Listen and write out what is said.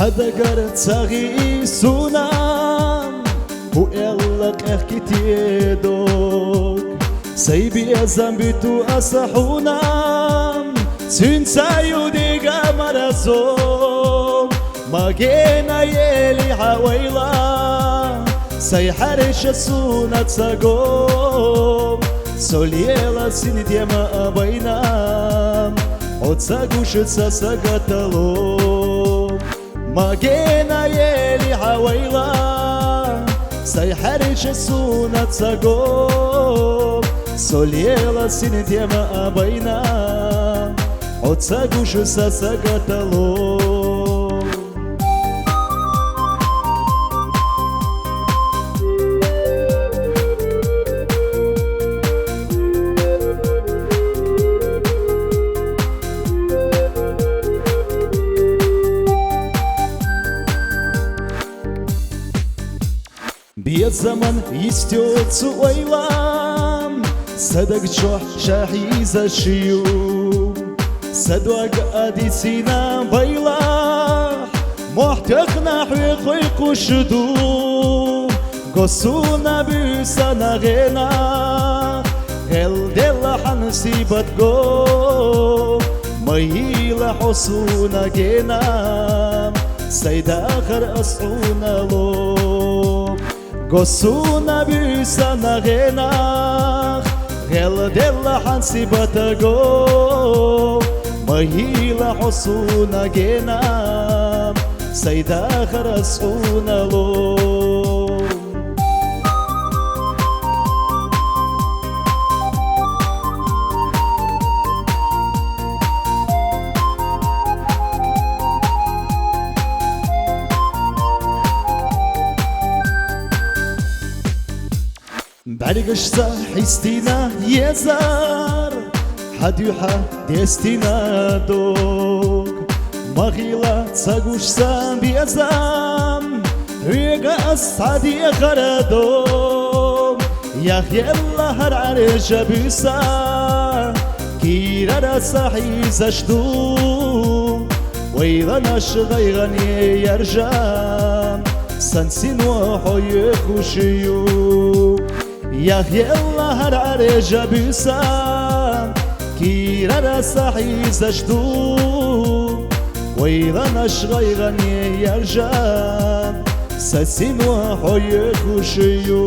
هدقر تغي سونام وإلك أحكي دوك سيبي أزنبتو أصحونام سنسايو ديقا مرزوم ما جينا يلي حويلا سيحرش السونة تساقوم سوليلا سندي ما أبينام وتساقوش تساقتلوم ما جينا يلي حويلا سيحرش السونة تساقوم سوليلا سندي ما أبينام وتساقوش تساقتلوم بيا الزمن يستوت ويلام صدق شوح شاحيز الشيوم صدق أدي سينا بيلا محتقنا حقيق وشدوم قصونا بيسانا غينا غل دل حنسيبت قوم ميلا حصونا جينا سيدا آخر أصحونا لوم قصونا بيسانا غيناخ غير دل حنسيبت قوم مهيلا حصونا جينا سيدا آخر أصحونا لوم بعرقش صحيستينا يزار حديوحة ديستينا دوك مغيلة تساقوش سام بيزام ريقا أصعدي خردوم يا خيالله هر عرجة بيسا كيرا صحي زشدوم ويلا نشغي غني يرجام سنسين وحي خوشيو يا خيالله هر عرجة بيسا كيرا صحي زشدوم ويلا نشغي غني يرجام سنسين وحي خوشيو